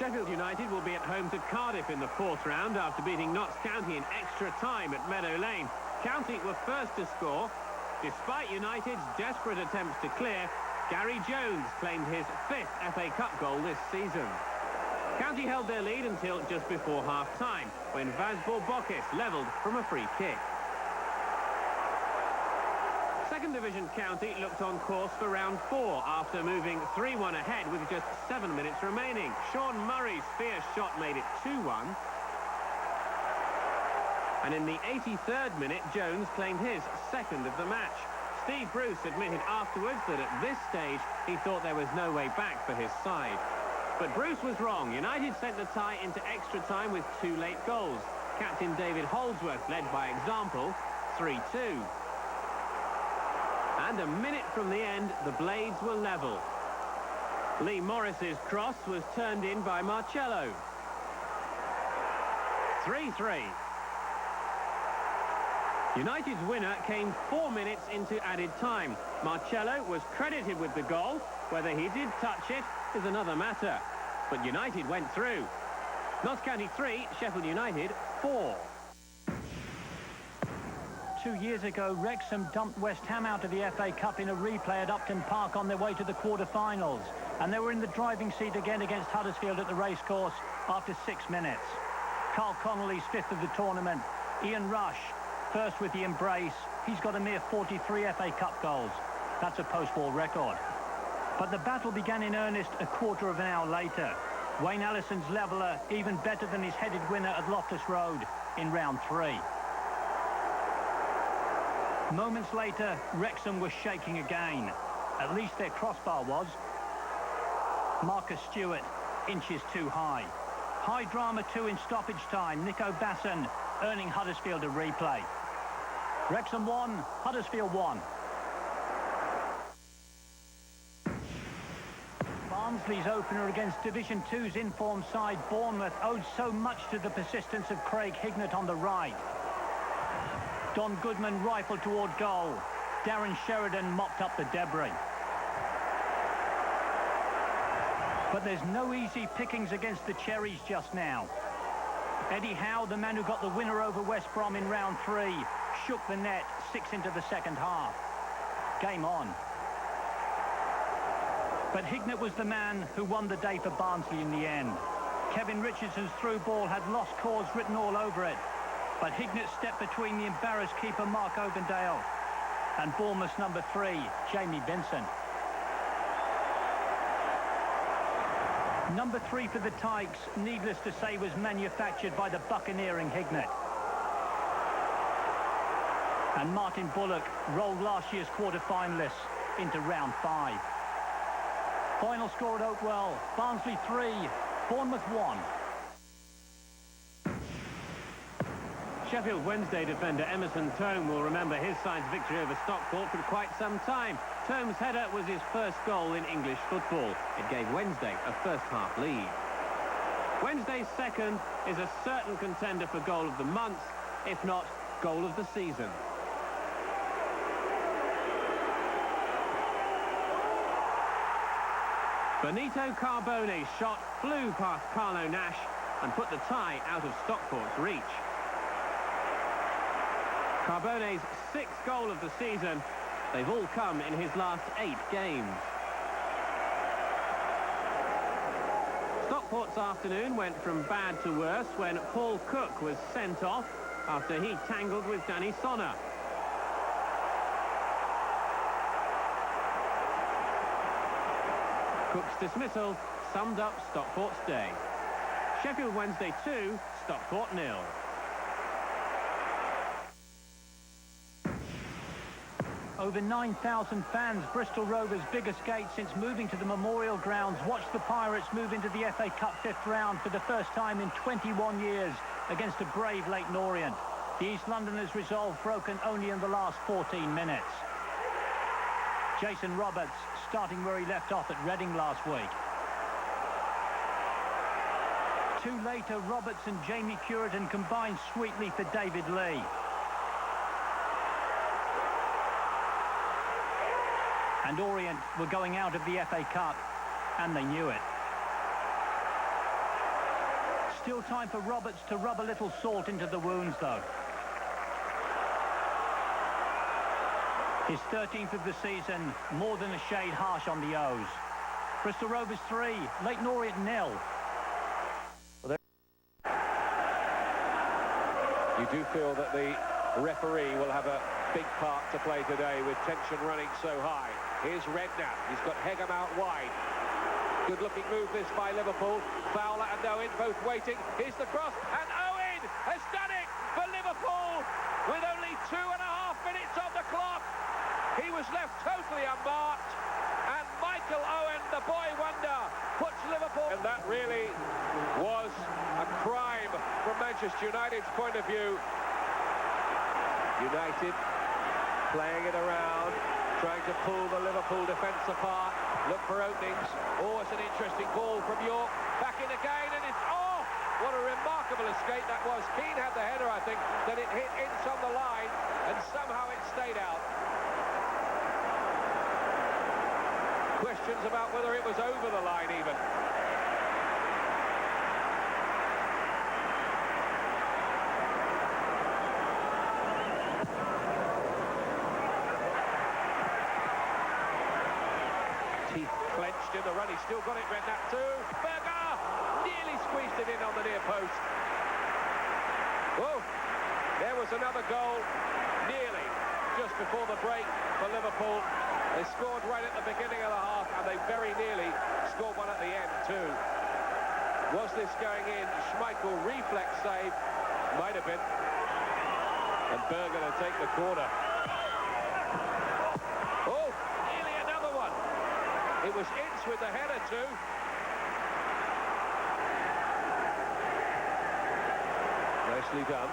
Sheffield United will be at home to Cardiff in the fourth round after beating Notts County in extra time at Meadow Lane. County were first to score. Despite United's desperate attempts to clear, Gary Jones claimed his fifth FA Cup goal this season. County held their lead until just before half-time, when Vasbor Bokis levelled from a free kick. Second Division County looked on course for round 4 after moving 3-1 ahead with just 7 minutes remaining. Sean Murray's fierce shot made it 2-1. And in the 83rd minute, Jones claimed his second of the match. Steve Bruce admitted afterwards that at this stage he thought there was no way back for his side. But Bruce was wrong. United sent the tie into extra time with 2 late goals. Captain David Holdsworth led by example, 3-2. And a minute from the end, the blades were level. Lee Morris's cross was turned in by Marcello. 3-3. United's winner came 4 minutes into added time. Marcello was credited with the goal. Whether he did touch it is another matter. But United went through. Notts County 3, Sheffield United 4. 2 years ago, Wrexham dumped West Ham out of the FA Cup in a replay at Upton Park on their way to the quarter-finals. And they were in the driving seat again against Huddersfield at the racecourse after 6 minutes. Carl Connolly's 5th of the tournament. Ian Rush, first with the embrace. He's got a mere 43 FA Cup goals. That's a post-war record. But the battle began in earnest a quarter of an hour later. Wayne Ellison's leveller, even better than his headed winner at Loftus Road in round 3. Moments later, Wrexham was shaking again. At least their crossbar was. Marcus Stewart, inches too high. High drama too in stoppage time. Nico Basson earning Huddersfield a replay. Wrexham 1, Huddersfield 1. Barnsley's opener against Division 2's in-form side Bournemouth owed so much to the persistence of Craig Hignett on the right. Don Goodman rifled toward goal. Darren Sheridan mopped up the debris. But there's no easy pickings against the Cherries just now. Eddie Howe, the man who got the winner over West Brom in round 3, shook the net 6 into the second half. Game on. But Hignett was the man who won the day for Barnsley in the end. Kevin Richardson's through ball had lost cause written all over it. But Hignett stepped between the embarrassed keeper Mark Obendale and Bournemouth's number 3, Jamie Vincent. Number 3 for the Tykes, needless to say, was manufactured by the buccaneering Hignett. And Martin Bullock rolled last year's quarter-finalists into round 5. Final score at Oakwell, Barnsley 3, Bournemouth 1. Sheffield Wednesday defender Emerson Thome will remember his side's victory over Stockport for quite some time. Thome's header was his first goal in English football. It gave Wednesday a first-half lead. Wednesday's second is a certain contender for goal of the month, if not goal of the season. Benito Carbone's shot flew past Carlo Nash and put the tie out of Stockport's reach. Carbone's 6th goal of the season. They've all come in his last 8 games. Stockport's afternoon went from bad to worse when Paul Cook was sent off after he tangled with Danny Sonner. Cook's dismissal summed up Stockport's day. Sheffield Wednesday 2, Stockport 0. Over 9,000 fans, Bristol Rovers' biggest gate since moving to the Memorial Grounds, watched the Pirates move into the FA Cup 5th round for the first time in 21 years against a brave Leyton Orient. The East Londoners' resolve broken only in the last 14 minutes. Jason Roberts starting where he left off at Reading last week. 2 later, Roberts and Jamie Curitan combined sweetly for David Lee. And Orient were going out of the FA Cup, and they knew it. Still time for Roberts to rub a little salt into the wounds, though. His 13th of the season, more than a shade harsh on the O's. Bristol Rovers 3, Leyton Orient 0. You do feel that the referee will have a big part to play today with tension running so high. Here's Redknapp. He's got Hegem out wide. Good-looking move this by Liverpool. Fowler and Owen both waiting. Here's the cross, and Owen has done it for Liverpool with only 2.5 minutes on the clock. He was left totally unmarked, and Michael Owen, the boy wonder, puts Liverpool... And that really was a crime from Manchester United's point of view. United playing it around, trying to pull the Liverpool defence apart, look for openings. Oh, it's an interesting ball from York. Back in again, and it's... Oh, what a remarkable escape that was. Keane had the header, I think, then it hit Ince on the line, and somehow it stayed out. Questions about whether it was over the line even. Teeth clenched in the run. He's still got it, Redknapp too. Berger nearly squeezed it in on the near post. Whoa, there was another goal, nearly, just before the break for Liverpool. They scored right at the beginning of the half, and they very nearly scored one at the end too. Was this going in? Schmeichel reflex save, might have been. And Berger to take the corner. Oh, nearly another one. It was Ince with the header too. Nicely done.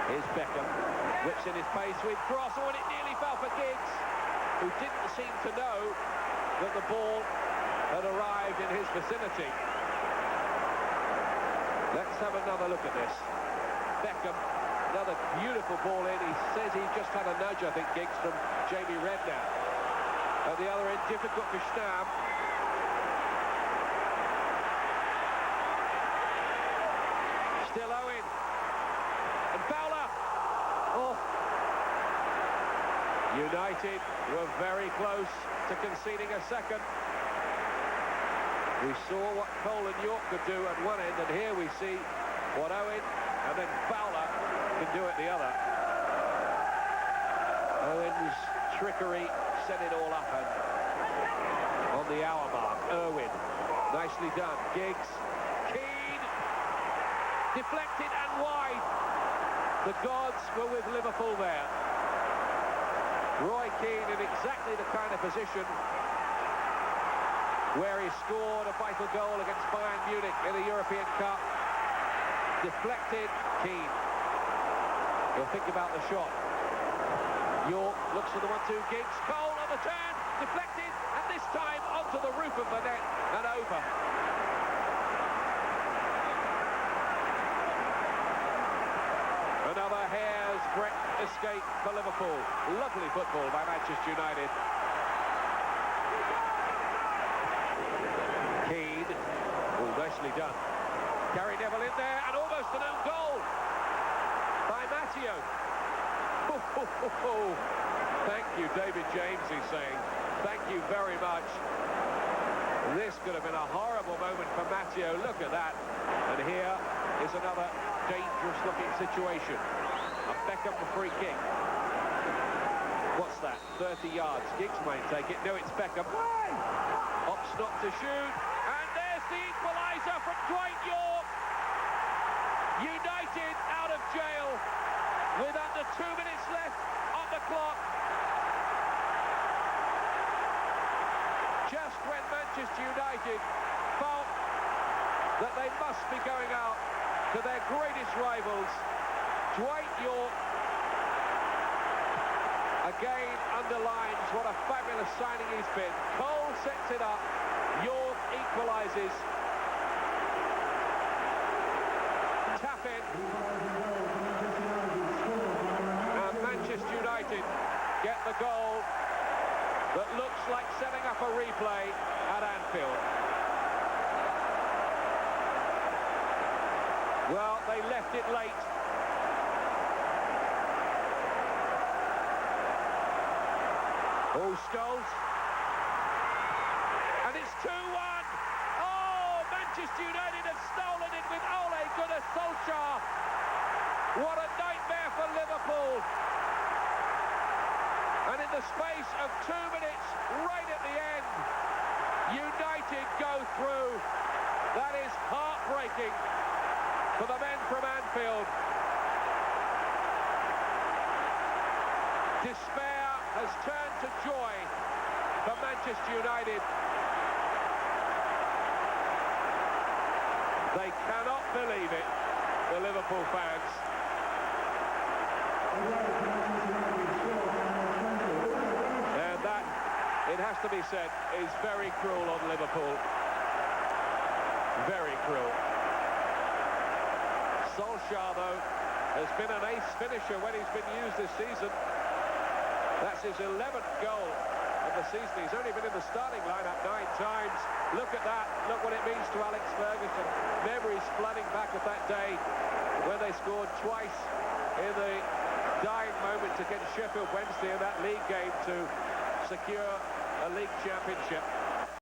Here's Beckham. Whips in his pace with cross. Oh, and it nearly fell for Giggs, who didn't seem to know that the ball had arrived in his vicinity. Let's have another look at this. Beckham, another beautiful ball in. He says he just had a nudge, I think, Giggs, from Jamie Redknapp. At the other end, difficult for Stam. Still Owen. And Fowler. Oh. United were very close to conceding a second. We saw what Cole and York could do at one end, and here we see what Owen and then Fowler can do at the other. Owen's trickery set it all up, and on the hour mark, Irwin, nicely done. Giggs, Keane, deflected and wide. The gods were with Liverpool there. Roy Keane in exactly the kind of position where he scored a vital goal against Bayern Munich in the European Cup. Deflected, Keane. You'll think about the shot. York looks for the 1-2, Giggs, Cole on the turn, deflected, and this time onto the roof of the net and over. Another hair's breadth escape for Liverpool. Lovely football by Manchester United. Keane, oh, nicely done. Gary Neville in there, and almost an own goal by Matteo. Thank you, David James, he's saying. Thank you very much. This could have been a horrible moment for Matteo. Look at that. And here is another dangerous-looking situation. A Beckham free kick. What's that? 30 yards. Giggs might take it. No, it's Beckham. Opts not to shoot. And there's the equaliser from Dwight York. United out of jail with under 2 minutes left on the clock. Just when Manchester United felt that they must be going out to their greatest rivals, Dwight York again underlines what a fabulous signing he's been. Cole sets it up, York equalises. Tap in. And Manchester United get the goal that looks like setting up a replay at Anfield. left it late. Oh, Scholes. And it's 2-1. Oh, Manchester United have stolen it with Ole Gunnar Solskjaer. What a nightmare for Liverpool. And in the space of 2 minutes, right at the end, United go through. That is heartbreaking for the men from Anfield. Despair has turned to joy for Manchester United. They cannot believe it, the Liverpool fans. And that, it has to be said, is very cruel on Liverpool. Very cruel. Solskjaer, though, has been an ace finisher when he's been used this season. That's his 11th goal of the season. He's only been in the starting lineup 9 times. Look at that. Look what it means to Alex Ferguson. Memories flooding back at that day when they scored twice in the dying moments against Sheffield Wednesday in that league game to secure a league championship.